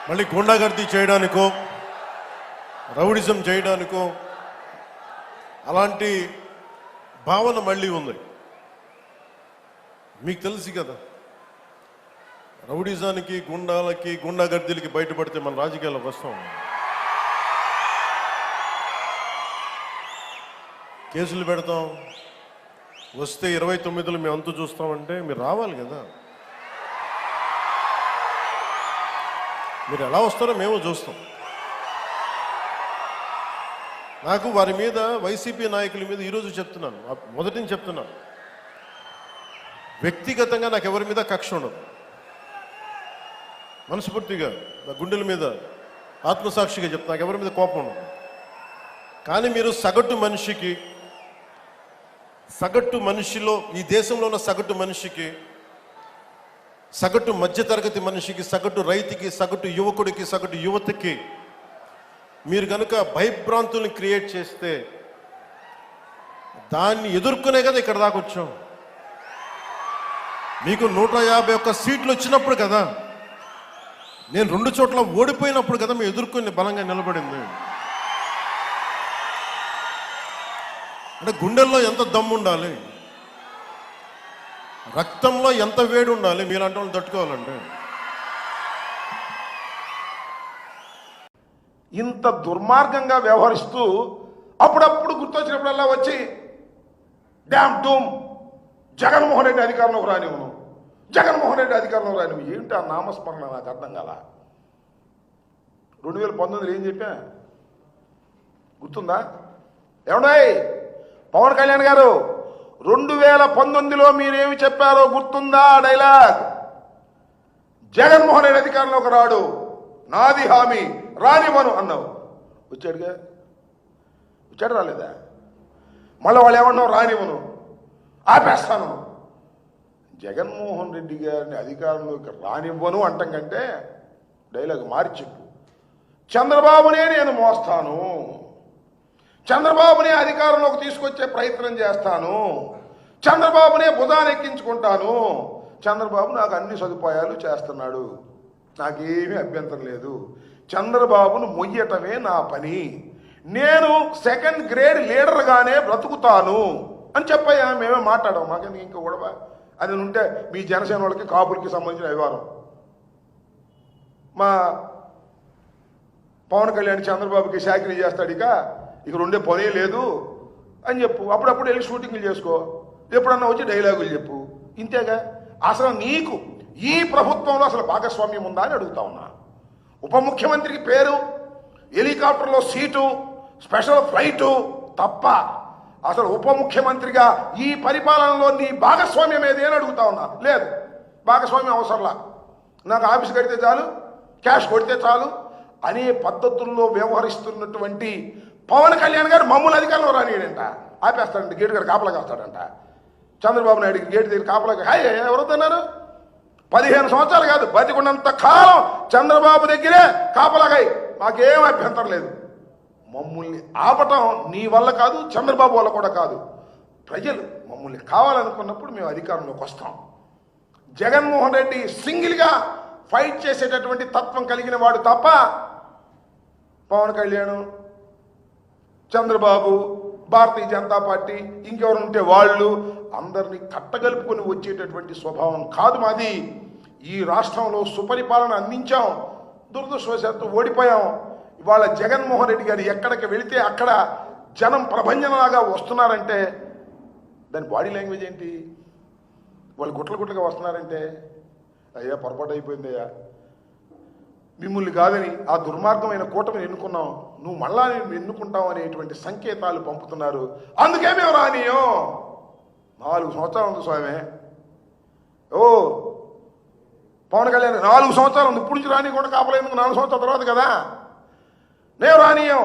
మళ్ళీ గుండాగర్దీ చేయడానికో రౌడిజం చేయడానికో అలాంటి భావన మళ్ళీ ఉంది. మీకు తెలుసు కదా, రౌడిజానికి గుండాలకి గుండాగర్దీలకి బయటపడితే మన రాజకీయాలకు వస్తాం. కేసులు పెడతాం, వస్తే 29లో మేము అంతు చూస్తామంటే మీరు రావాలి కదా. మీరు ఎలా వస్తారో మేము చూస్తాం. నాకు వారి మీద, వైసీపీ నాయకుల మీద ఈరోజు చెప్తున్నాను, మొదటి నుంచి చెప్తున్నాను, వ్యక్తిగతంగా నాకు ఎవరి మీద కక్ష ఉండదు. మనస్ఫూర్తిగా నా గుండెల మీద ఆత్మసాక్షిగా చెప్తా, నాకు ఎవరి మీద కోపం ఉండదు. కానీ మీరు సగటు మనిషిలో, ఈ దేశంలో ఉన్న సగటు మనిషికి, సగటు మధ్యతరగతి మనిషికి, సగటు రైతుకి, సగటు యువకుడికి, సగటు యువతకి మీరు కనుక భయభ్రాంతుల్ని క్రియేట్ చేస్తే దాన్ని ఎదుర్కొనే కదా ఇక్కడ దాకా వచ్చాం. మీకు 151 సీట్లు వచ్చినప్పుడు కదా, నేను 2 చోట్ల ఓడిపోయినప్పుడు కదా మేము ఎదుర్కొని బలంగా నిలబడింది. అంటే గుండెల్లో ఎంత దమ్ము ఉండాలి, రక్తంలో ఎంత వేడి ఉండాలి మీలాంటి వాళ్ళు తట్టుకోవాలంటే. ఇంత దుర్మార్గంగా వ్యవహరిస్తూ అప్పుడప్పుడు గుర్తొచ్చినప్పుడల్లా వచ్చి డ్యామ్ డూమ్ జగన్మోహన్ రెడ్డి అధికారంలోకి రానివ్వను, జగన్మోహన్ రెడ్డి అధికారంలో రానివ్వు. ఏంటి ఆ నామస్మరణ? నాకు అర్థం కాల. 2019 ఏం చెప్పా గుర్తుందా? ఏమన్నాయి పవన్ కళ్యాణ్ గారు, 2019లో మీరేమి చెప్పారో గుర్తుందా? డైలాగ్, జగన్మోహన్ రెడ్డి అధికారంలోకి రాడు, నాది హామీ, రానివ్వను అన్నావు. వచ్చాడుగా, వచ్చాడు రాలేదా? మళ్ళీ వాళ్ళు ఏమన్నావు? రానివ్వను, ఆపేస్తాను. జగన్మోహన్ రెడ్డి గారిని అధికారంలోకి రానివ్వను అంటాం కంటే డైలాగ్ మార్చి చెప్పు, చంద్రబాబునే నేను మోస్తాను, చంద్రబాబునే అధికారంలోకి తీసుకొచ్చే ప్రయత్నం చేస్తాను, చంద్రబాబునే భుజాన్ని ఎక్కించుకుంటాను, చంద్రబాబు నాకు అన్ని సదుపాయాలు చేస్తున్నాడు, నాకేమీ అభ్యంతరం లేదు, చంద్రబాబును మొయ్యటమే నా పని, నేను సెకండ్ గ్రేడ్ లీడర్గానే బ్రతుకుతాను అని చెప్పయ్యా. మేమే మాట్లాడాం, మాకెందుకు ఇంకా గొడవ? అది ఉంటే మీ జనసేన వాళ్ళకి కాపులకి సంబంధించిన వ్యవహారం. మా పవన్ కళ్యాణ్ చంద్రబాబుకి శాఖరీ చేస్తాడు, ఇక రెండే పనే లేదు అని చెప్పు. అప్పుడప్పుడు వెళ్ళి షూటింగ్లు చేసుకో, ఎప్పుడన్నా వచ్చి డైలాగులు చెప్పు, ఇంతేగా. అసలు నీకు ఈ ప్రభుత్వంలో అసలు భాగస్వామ్యం ఉందా అని అడుగుతా ఉన్నా. ఉప ముఖ్యమంత్రికి పేరు, హెలికాప్టర్లో సీటు, స్పెషల్ ఫ్లైటు తప్ప అసలు ఉప ముఖ్యమంత్రిగా ఈ పరిపాలనలో నీ భాగస్వామ్యం ఏది అని అడుగుతా ఉన్నా. లేదు, భాగస్వామ్యం అవసరంలా, నాకు ఆఫీస్ కడితే చాలు, క్యాష్ కొడితే చాలు అనే పద్ధతుల్లో వ్యవహరిస్తున్నటువంటి పవన్ కళ్యాణ్ గారు మమ్మల్ని అధికారంలో రానియడంట, ఆపేస్తాడంట, గేటు గారు కాపలా కాస్తాడంట. చంద్రబాబు నాయుడికి గేటు దగ్గర కాపలా హాయ్ ఎవరొద్దన్నారు? 15 సంవత్సరాలు కాదు, బతికున్నంత కాలం చంద్రబాబు దగ్గరే కాపలాగాయి, మాకేం అభ్యంతరం లేదు. మమ్మల్ని ఆపటం నీ వల్ల కాదు, చంద్రబాబు వల్ల కూడా కాదు. ప్రజలు మమ్మల్ని కావాలనుకున్నప్పుడు మేము అధికారంలోకి వస్తాం. జగన్మోహన్ రెడ్డి సింగిల్గా ఫైట్ చేసేటటువంటి తత్వం కలిగిన వాడు తప్ప పవన్ కళ్యాణ్, చంద్రబాబు, భారతీయ జనతా పార్టీ, ఇంకెవరు ఉంటే వాళ్ళు అందరినీ కట్టగలుపుకొని వచ్చేటటువంటి స్వభావం కాదు మాది. ఈ రాష్ట్రంలో సుపరిపాలన అందించాం, దురదృష్టవశాత్తు ఓడిపోయాం. ఇవాళ జగన్మోహన్ రెడ్డి గారు ఎక్కడికి వెళితే అక్కడ జనం ప్రభంజనలాగా వస్తున్నారంటే దాని బాడీ లాంగ్వేజ్ ఏంటి? వాళ్ళు గుట్లుగా వస్తున్నారంటే అయ్యా పొరపాటు అయిపోయిందయ్యా, మిమ్మల్ని కాదని ఆ దుర్మార్గమైన కూటమిని ఎన్నుకున్నాం, నువ్వు మళ్ళా నేను ఎన్నుకుంటావు అనేటువంటి సంకేతాలు పంపుతున్నారు. అందుకే మేము రానియం. 4 సంవత్సరాలు ఉంది స్వామి. ఓ పవన్ కళ్యాణ్ 4 సంవత్సరాలు ఉంది, ఇప్పుడు నుంచి రానియకుండా కాపలేందుకు 4 సంవత్సరాల తర్వాత కదా. నేను రానియం,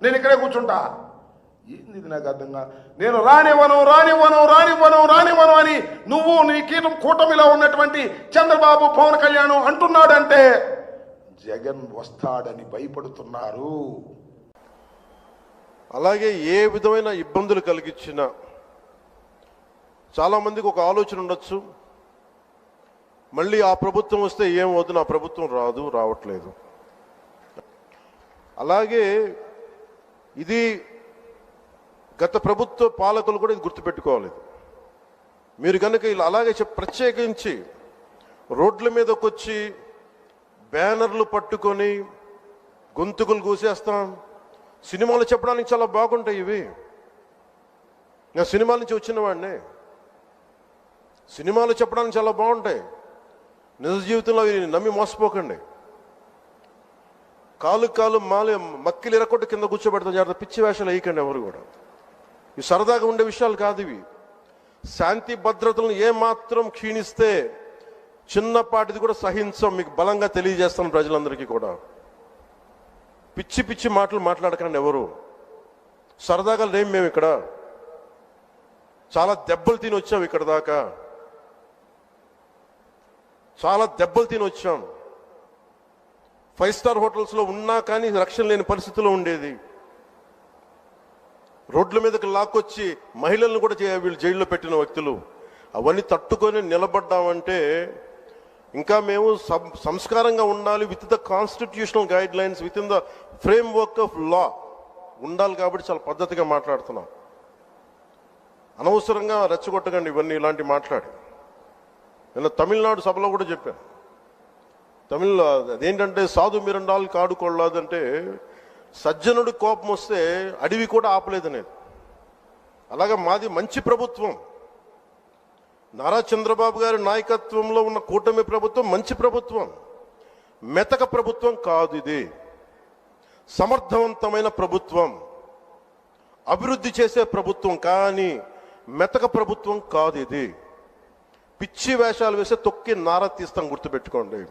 నేను ఇక్కడే కూర్చుంటా. ఏంది ఇది నాకు అర్థంగా? నేను రానివ్వను రానివ్వను రానివ్వను రానివ్వను అని నువ్వు నీ కూటమిలో ఉన్నటువంటి చంద్రబాబు, పవన్ కళ్యాణ్ అంటున్నాడంటే జగన్ వస్తాడని భయపడుతున్నారు. అలాగే ఏ విధమైన ఇబ్బందులు కలిగించినా చాలామందికి ఒక ఆలోచన ఉండొచ్చు, మళ్ళీ ఆ ప్రభుత్వం వస్తే ఏమవుతుంది, ఆ ప్రభుత్వం రావట్లేదు. అలాగే ఇది గత ప్రభుత్వ పాలకులు కూడా ఇది గుర్తుపెట్టుకోవాలి. మీరు కనుక ఇలా అలాగే ప్రత్యేకించి రోడ్ల మీదకి వచ్చి బ్యానర్లు పట్టుకొని గొంతుకులు కూసేస్తాం, సినిమాలు చెప్పడానికి చాలా బాగుంటాయి ఇవి. నేను సినిమాల నుంచి వచ్చిన వాడిని, సినిమాలు చెప్పడానికి చాలా బాగుంటాయి. నిజ జీవితంలో అవి నమ్మి మోసపోకండి. కాలు మక్కిలు ఎరకొట్టు కింద కూర్చోబెడతాం. జాగ్రత్త, పిచ్చి వేషాలు వేయకండి ఎవరు కూడా. ఇవి సరదాగా ఉండే విషయాలు కాదు ఇవి. శాంతి భద్రతలను ఏమాత్రం క్షీణిస్తే చిన్నపాటిది కూడా సహించం. మీకు బలంగా తెలియజేస్తాను ప్రజలందరికీ కూడా. పిచ్చి పిచ్చి మాటలు మాట్లాడకండి ఎవరు. సరదాగా లేం మేము ఇక్కడ. చాలా దెబ్బలు తిని వచ్చాం ఇక్కడ దాకా, చాలా దెబ్బలు తిని వచ్చాం. 5 స్టార్ హోటల్స్లో ఉన్నా కానీ రక్షణ లేని పరిస్థితిలో ఉండేది. రోడ్ల మీదకి లాక్కొచ్చి మహిళలను కూడా వీళ్ళు జైల్లో పెట్టిన వ్యక్తులు. అవన్నీ తట్టుకొని నిలబడ్డామంటే ఇంకా మేము సంస్కారంగా ఉండాలి. With the constitutional guide lines, with in the frame work of law ఉండాలి. కాబట్టి చాలా పద్ధతిగా మాట్లాడుతున్నాం. అనవసరంగా రెచ్చగొట్టకండి ఇవన్నీ ఇలాంటి మాట్లాడి. నిన్న తమిళనాడు సభలో కూడా చెప్పాను. అదేంటంటే సాధు మిరండాలు కాడు కొడలాదంటే సజ్జనుడి కోపం వస్తే అడవి కూడా ఆపలేదనేది. అలాగా మాది మంచి ప్రభుత్వం. నారా చంద్రబాబు గారి నాయకత్వంలో ఉన్న కూటమి ప్రభుత్వం మంచి ప్రభుత్వం, మెతక ప్రభుత్వం కాదు. ఇది సమర్థవంతమైన ప్రభుత్వం, అభివృద్ధి చేసే ప్రభుత్వం, కానీ మెతక ప్రభుత్వం కాదు. ఇది పిచ్చి వేషాలు వేసే తొక్కి నారా తీస్తాం, గుర్తుపెట్టుకోండి.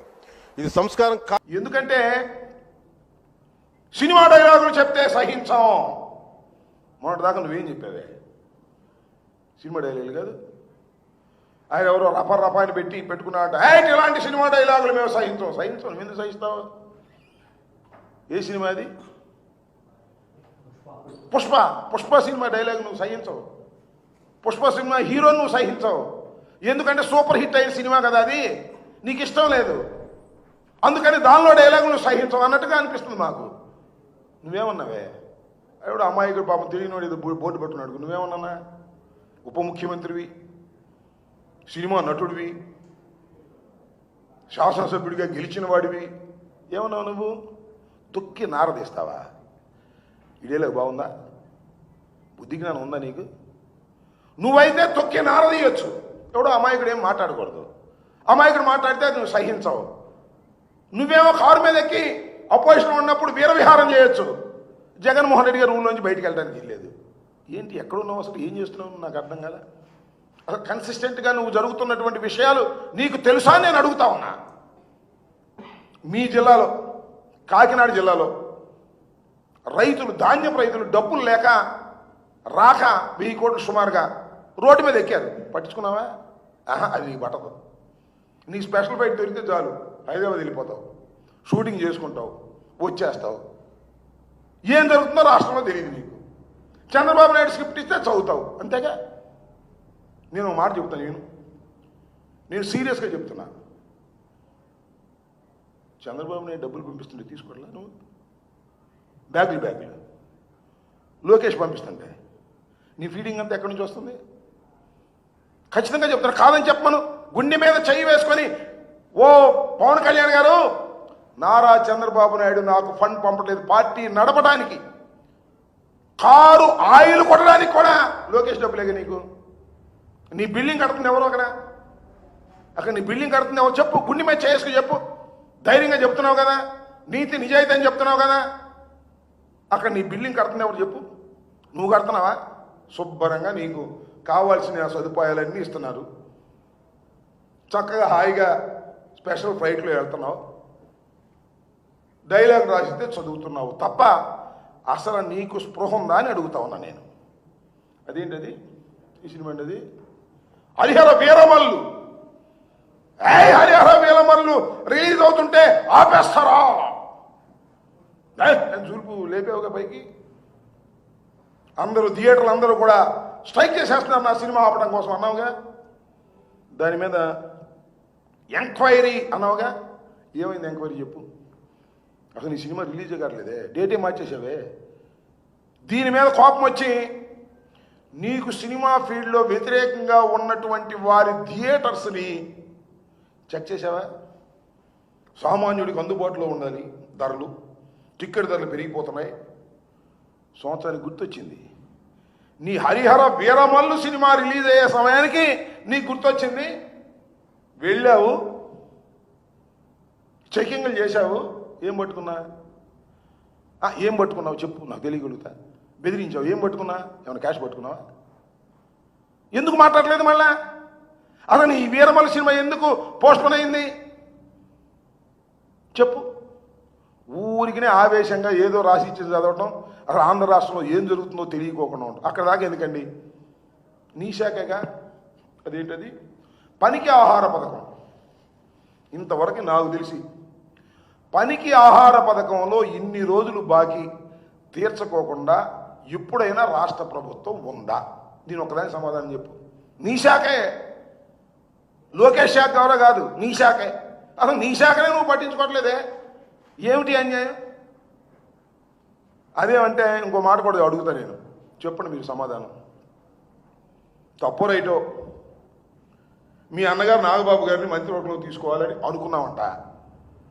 ఇది సంస్కారం ఎందుకంటే సినిమా డైలాగులు చెప్తే సహించాం. మొన్నటిదాకా నువ్వేం చెప్పావే? సినిమా డైలాగులు కాదు, ఆయన ఎవరో రపాన్ని పెట్టుకున్నాడు. ఇలాంటి సినిమా డైలాగులు మేము సహించాం. నువ్వు ఎందుకు సహిస్తావు? ఏ సినిమా అది? పుష్ప సినిమా డైలాగ్ నువ్వు సహించవు. పుష్ప సినిమా హీరో నువ్వు సహించవు. ఎందుకంటే సూపర్ హిట్ అయిన సినిమా కదా అది, నీకు ఇష్టం లేదు. అందుకని దానిలో డైలాగ్ నువ్వు సహించవు అన్నట్టుగా అనిపిస్తుంది మాకు. నువ్వేమన్నావే? ఎవడు అమ్మాయికుడు పాపం తెలియనివాడు ఏదో బోర్డు పెట్టున్నాడు. నువ్వేమన్నా? ఉప ముఖ్యమంత్రివి, సినిమా నటుడివి, శాసనసభ్యుడిగా గెలిచిన వాడివి, ఏమన్నావు నువ్వు? తొక్కి నారదీస్తావా? ఇడేలాగా బాగుందా? బుద్ధి జ్ఞానం ఉందా నీకు? నువ్వైతే తొక్కి నారదీయొచ్చు. ఎవడో అమాయకుడు ఏం మాట్లాడకూడదు. అమాయకుడు మాట్లాడితే నువ్వు సహించవు. నువ్వేమో కారు మీద ఎక్కి అపోజిషన్ ఉన్నప్పుడు వీరవిహారం చేయొచ్చు. జగన్మోహన్ రెడ్డి గారు రూమ్లోంచి బయటికి వెళ్ళడానికి వెళ్ళలేదు. ఏంటి, ఎక్కడున్నావు అసలు, ఏం చేస్తున్నావు? నాకు అర్థం కదా. అసలు కన్సిస్టెంట్గా నువ్వు జరుగుతున్నటువంటి విషయాలు నీకు తెలుసా నేను అడుగుతా ఉన్నా. మీ జిల్లాలో, కాకినాడ జిల్లాలో రైతులు, ధాన్యపు రైతులు డబ్బులు లేక రాక 1000 కోట్లు సుమారుగా రోడ్డు మీద ఎక్కారు. పట్టించుకున్నావా? అది నీకు పట్టదు. నీ స్పెషల్ ఫ్లైట్ దొరికితే చాలు, హైదరాబాద్ వెళ్ళిపోతావు, షూటింగ్ చేసుకుంటావు, వచ్చేస్తావు. ఏం జరుగుతుందో రాష్ట్రంలో తెలియదు నీకు. చంద్రబాబు నాయుడు స్క్రిప్ట్ ఇస్తే చదువుతావు, అంతేగా. నేను ఒక మాట చెప్తాను, నేను సీరియస్గా చెప్తున్నా. చంద్రబాబు నాయుడు డబ్బులు పంపిస్తుంటే తీసుకోవట్లా నువ్వు? బ్యాగులు లోకేష్ పంపిస్తుంటే నీ ఫీడింగ్ అంతా ఎక్కడి నుంచి వస్తుంది? ఖచ్చితంగా చెప్తాను, కాదని చెప్పమను. గుండె మీద చెయ్యి వేసుకొని, ఓ పవన్ కళ్యాణ్ గారు, నారా చంద్రబాబు నాయుడు నాకు ఫండ్ పంపట్లేదు పార్టీ నడపడానికి, కారు ఆయిల్ కొట్టడానికి కూడా లోకేష్ డబ్బులేగా నీకు. నీ బిల్డింగ్ కడుతుంది ఎవరు అక్కడ నీ బిల్డింగ్ కడుతుంది ఎవరు చెప్పు. గుండె మీద చేసుకు చెప్పు. ధైర్యంగా చెప్తున్నావు కదా, నీతి నిజాయితీ అని చెప్తున్నావు కదా. అక్కడ నీ బిల్డింగ్ కడుతుంది ఎవరు చెప్పు. నువ్వు కడుతున్నావా? శుభ్రంగా నీకు కావాల్సిన సదుపాయాలన్నీ ఇస్తున్నారు. చక్కగా హాయిగా స్పెషల్ ఫ్లైట్లో వెళ్తున్నావు, డైలాగ్ రాసిస్తే చదువుతున్నావు తప్ప అసలు నీకు స్పృహ ఉందా అని అడుగుతా ఉన్నా నేను. అదేంటది? ఈ సినిమా అండి అది. హరిహర వీరమల్లు, హరిహర వీరమల్లు రిలీజ్ అవుతుంటే ఆపేస్తారా? చూపు లేపేవుగా పైకి. అందరూ థియేటర్లు అందరూ కూడా స్ట్రైక్ చేసేస్తున్నారు నా సినిమా ఆపడం కోసం అన్నావుగా. దాని మీద ఎంక్వైరీ అన్నావుగా, ఏమైంది ఎంక్వైరీ చెప్పు. అసలు నీ సినిమా రిలీజ్ కావట్లేదే, డేటే మార్చేసావే. దీని మీద కోపం వచ్చి నీకు సినిమా ఫీల్డ్లో వ్యతిరేకంగా ఉన్నటువంటి వారి థియేటర్స్ని చెక్ చేసావా? సామాన్యుడికి అందుబాటులో ఉండాలి ధరలు, టిక్కెట్ ధరలు పెరిగిపోతున్నాయి. సంవత్సరానికి గుర్తొచ్చింది, నీ హరిహర వీరమల్లు సినిమా రిలీజ్ అయ్యే సమయానికి నీకు గుర్తొచ్చింది. వెళ్ళావు, చెకింగ్లు చేశావు, ఏం పట్టుకున్నా? ఏం పట్టుకున్నావు చెప్పు, నాకు తెలియగలుగుతా. బెదిరించావు, ఏం పట్టుకున్నా? ఏమైనా క్యాష్ పట్టుకున్నావా? ఎందుకు మాట్లాడలేదు మళ్ళా? అసలు ఈ వీరమల్ల సినిమా ఎందుకు పోస్ట్పోన్ అయింది చెప్పు. ఊరికినే ఆవేశంగా ఏదో రాసి ఇచ్చి చదవటం, అసలు ఆంధ్ర రాష్ట్రంలో ఏం జరుగుతుందో తెలియకోకుండా ఉంటాం. అక్కడ దాకా ఎందుకండి? నీ శాఖగా అదేంటది, పనికి ఆహార పథకం. ఇంతవరకు నాకు తెలిసి పనికి ఆహార పథకంలో ఇన్ని రోజులు బాకీ తీర్చుకోకుండా ఎప్పుడైనా రాష్ట్ర ప్రభుత్వం ఉందా? దీని ఒక్కదానికి సమాధానం చెప్పు. నీ శాఖే, లోకేష్ శాఖ ఎవరో కాదు, నీ శాఖే. అసలు నీ శాఖనే నువ్వు పట్టించుకోవట్లేదే, ఏమిటి అన్యాయం? అదేమంటే ఇంకో మాట కూడా అడుగుతా నేను, చెప్పండి మీరు సమాధానం. తప్పో రైటో, మీ అన్నగారు నాగబాబు గారిని మంత్రివర్గంలో తీసుకోవాలని అనుకున్నామంట,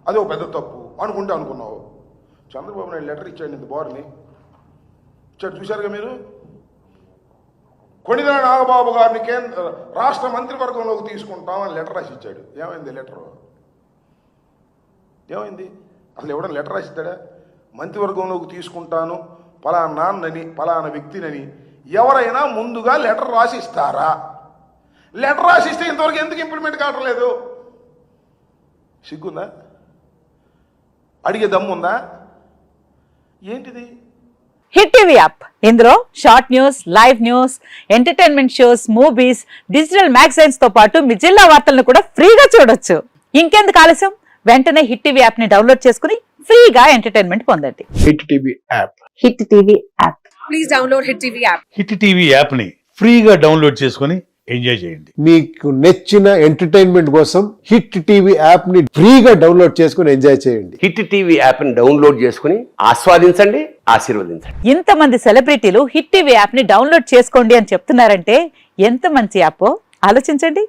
అది ఒక పెద్ద తప్పు అనుకుంటే అనుకున్నావు. చంద్రబాబు నాయుడు లెటర్ ఇచ్చాడు, ఇంత బోర్ని ఇచ్చాడు, చూశారుగా మీరు. కొణిదెల నాగబాబు గారిని రాష్ట్ర మంత్రివర్గంలోకి తీసుకుంటామని లెటర్ రాసి ఇచ్చాడు. ఏమైంది లెటరు? ఏమైంది? అసలు ఎవడన్నా లెటర్ రాసిస్తాడా? మంత్రివర్గంలోకి తీసుకుంటాను పలానా నాన్నని పలానా వ్యక్తినని ఎవరైనా ముందుగా లెటర్ రాసి ఇస్తారా? లెటర్ రాసిస్తే ఇంతవరకు ఎందుకు ఇంప్లిమెంట్ కావట్లేదు? సిగ్గుందా? అడిగే దమ్ముందా? ఏంటిది? హిట్ టీవీ యాప్, ఇందులో short news, live news, entertainment shows, movies, digital magazines తో పాటు మీ జిల్లా వార్తలను కూడా ఫ్రీగా చూడొచ్చు. ఇంకెందుకు ఆలస్యం, వెంటనే హిట్ టీవీ యాప్ ని డౌన్లోడ్ చేసుకుని ఫ్రీగా ఎంటర్టైన్మెంట్ పొందండి. Hit TV app. Hit TV app. Please download hit TV app. Hit TV app ని ఫ్రీగా డౌన్లోడ్ చేసుకొని ఎంజాయ్ చేయండి. మీకు నచ్చిన ఎంటర్టైన్మెంట్ కోసం హిట్ టీవీ యాప్ ని ఫ్రీగా డౌన్లోడ్ చేసుకొని ఎంజాయ్ చేయండి. హిట్ టీవీ యాప్ ని డౌన్లోడ్ చేసుకుని ఆస్వాదించండి, ఆశీర్వదించండి. ఇంతమంది సెలబ్రిటీలు హిట్ టీవీ యాప్ ని డౌన్లోడ్ చేసుకోండి అని చెప్తున్నారంటే ఎంత మంచి యాప్ ఆలోచించండి.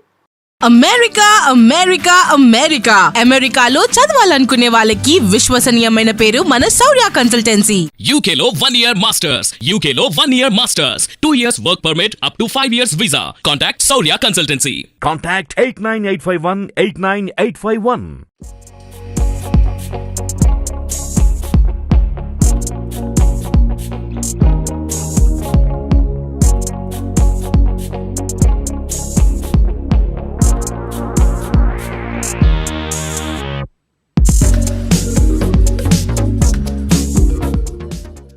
అమెరికా అమెరికా అమెరికా అమెరికాలో చదవాలనుకునే వాళ్ళకి విశ్వసనీయమైన పేరు మన శౌర్య కన్సల్టెన్సీ. UK లో 1 year masters. UK లో 1 year masters. 2 years work permit up to 5 years visa. Contact Saurya Consultancy. Contact 89851 89851.